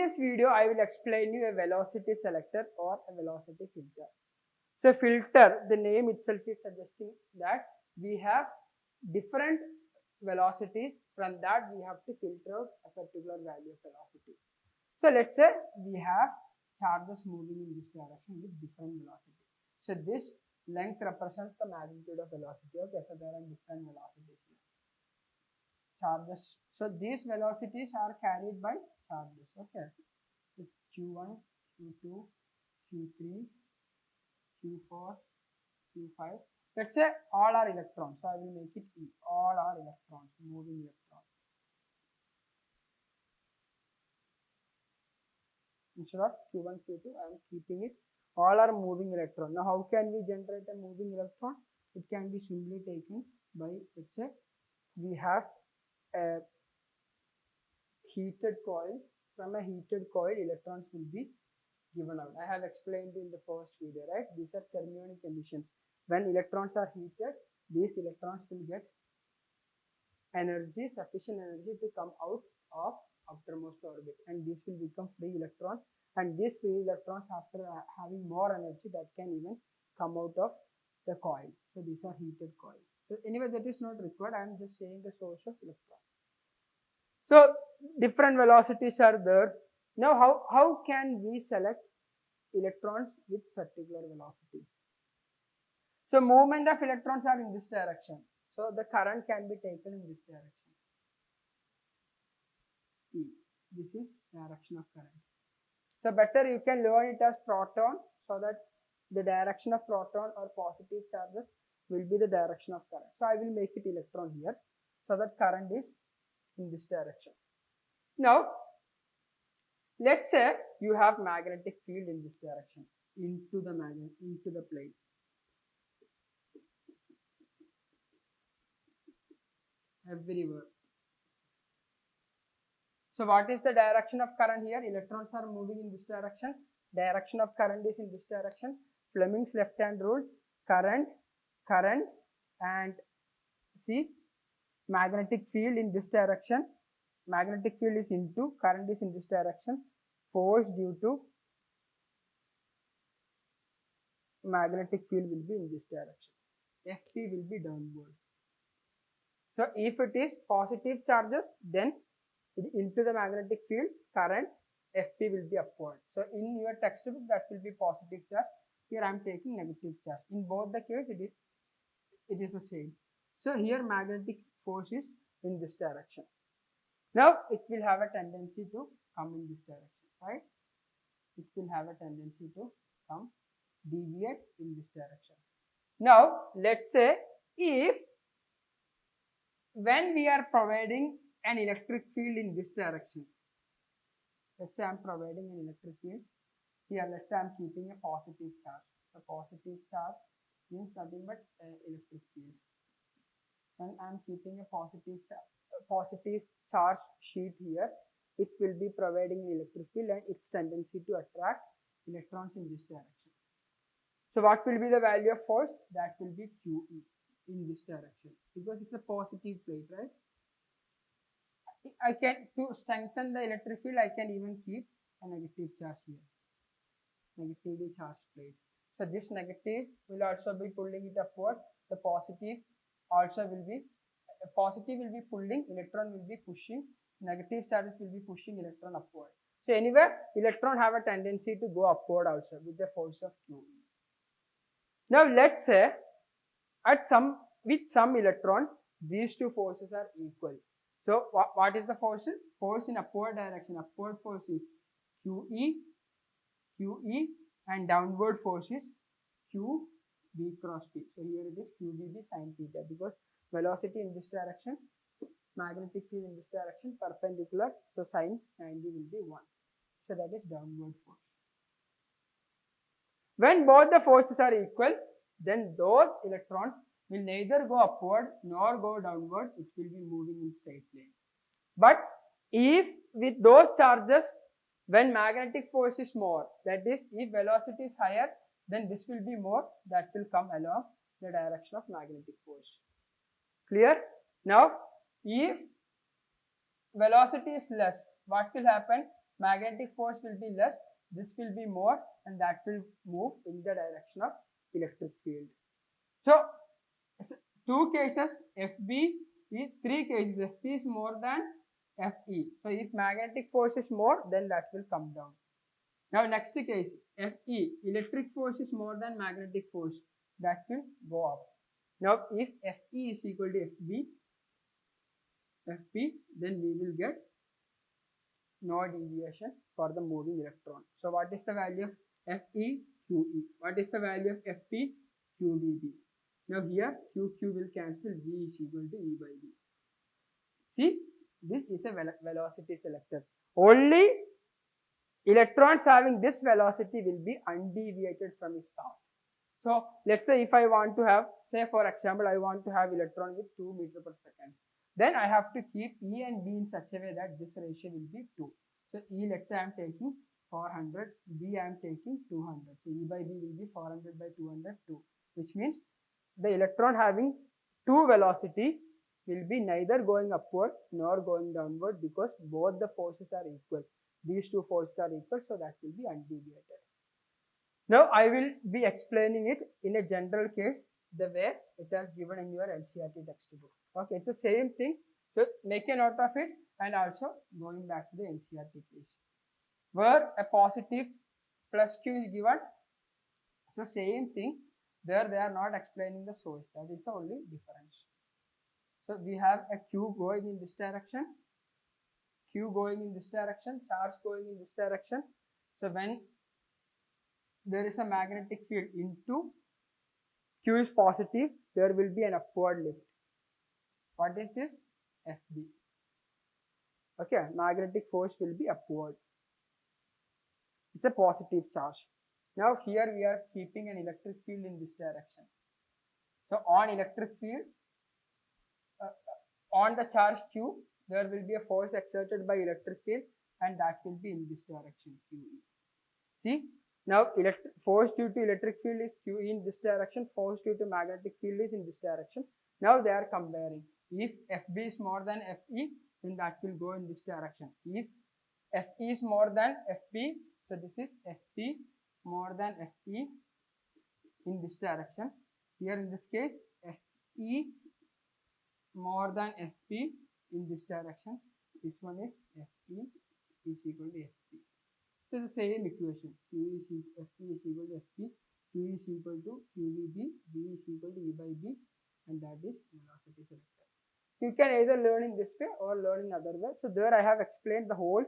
this video, I will explain you a velocity selector or a velocity filter. So filter, the name itself is suggesting that we have different velocities. From that we have to filter out a particular value of velocity. So let's say we have charges moving in this direction with different velocity. So this length represents the magnitude of velocity. Okay, so there are different velocities here. Charges. So these velocities are carried by charges. Okay. So Q1, Q2, Q3, Q4, Q5. Let's say all are electrons. So I will make it E. All are electrons, moving electrons. Instead of Q1, Q2, I am keeping it. All are moving electron. Now how can we generate a moving electron? It can be simply taken by, let's say, we have a heated coil. From a heated coil, electrons will be given out. I have explained in the first video, right? These are thermionic conditions. When electrons are heated, these electrons will get energy, sufficient energy to come out of outermost orbit, and this will become free electrons, and these free electrons, after having more energy, that can even come out of the coil. So these are heated coils. So anyway, that is not required. I am just saying the source of electron. So different velocities are there. Now how can we select electrons with particular velocity? So movement of electrons are in this direction. So the current can be taken in this direction. E. This is direction of current. So better you can learn it as proton, so that the direction of proton or positive charges will be the direction of current. So I will make it electron here, so that current is in this direction. Now let's say you have magnetic field in this direction, into the plane. Everywhere. So what is the direction of current here? Electrons are moving in this direction. Direction of current is in this direction. Fleming's left hand rule, current, and see, magnetic field in this direction. Magnetic field is into, current is in this direction. Force due to magnetic field will be in this direction. FP will be downward. So if it is positive charges, then into the magnetic field, current, FP will be upward. So in your textbook, that will be positive charge. Here I am taking negative charge. In both the case, it is the same. So here magnetic force is in this direction. Now it will have a tendency to come in this direction, right? It will have a tendency to come deviate in this direction. Now let's say if when we are providing an electric field in this direction, let's say I am providing an electric field here, let's say I am keeping a positive charge. So positive charge means nothing but electric field. When I am keeping a positive charge sheet here, it will be providing an electric field and its tendency to attract electrons in this direction. So what will be the value of force? That will be QE in this direction, because it's a positive plate, right? I can, to strengthen the electric field, I can even keep a negative charge here, negatively charged plate. So this negative will also be pulling it upward. The positive also will be, positive will be pulling, electron will be pushing, negative charges will be pushing electron upward. So anyway, electron have a tendency to go upward also with the force of QE. Now let's say with some electron, these two forces are equal. So what is the force? Force in upward direction. Upward force is QE, and downward force is QB cross P. So here it is QBB sin theta, because velocity in this direction, magnetic field in this direction, perpendicular. So sin 90 will be 1. So that is downward force. When both the forces are equal, then those electrons will neither go upward nor go downward. It will be moving in straight line. But if with those charges, when magnetic force is more, that is, if velocity is higher, then this will be more, that will come along the direction of magnetic force. Clear? Now, if velocity is less, what will happen? magnetic force will be less, this will be more, and that will move in the direction of electric field. So, two cases FB is three cases, FB is more than FE. So, if magnetic force is more, then that will come down. Now, next case, FE, electric force is more than magnetic force, that will go up. Now, if FE is equal to FP, then we will get no deviation for the moving electron. So, what is the value of FE? QE. What is the value of FP? QBB. Now, here QQ will cancel, V is equal to E by B. See, this is a velocity selector. Only electrons having this velocity will be undeviated from its path. So, let's say if I want to have, say for example, I want to have electron with 2 meters per second. Then I have to keep E and B in such a way that this ratio will be 2. So, E, let's say I am taking 400, B I am taking 200. So, E by B will be 400 by 200, 2, which means the electron having 2 velocity will be neither going upward nor going downward, because both the forces are equal. These two forces are equal, so that will be undeviated. Now, I will be explaining it in a general case, the way it is given in your NCERT textbook. Okay, it's the same thing. So, make a note of it, and also going back to the NCERT case. Where a positive plus Q is given, it's the same thing. There they are not explaining the source. That is the only difference. So, we have a Q going in this direction, Q going in this direction, charge going in this direction. So, when there is a magnetic field into Q is positive, there will be an upward lift. What is this? FB. Okay, magnetic force will be upward. It's a positive charge. Now here we are keeping an electric field in this direction. So on electric field, on the charge Q, there will be a force exerted by electric field, and that will be in this direction, QE. See, now force due to electric field is QE in this direction, force due to magnetic field is in this direction. Now they are comparing. If FB is more than FE, then that will go in this direction. If FE is more than FB, so this is FP more than FE in this direction. Here in this case, FE more than FP in this direction. This one is FE is equal to FP. So the same equation. Q is FP is equal to FP. Q is equal to QVB. B is equal to E by B, and that is velocity selector. You can either learn in this way or learn in other way. So there I have explained the whole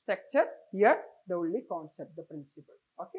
structure. Here the only concept, the principle. Okay.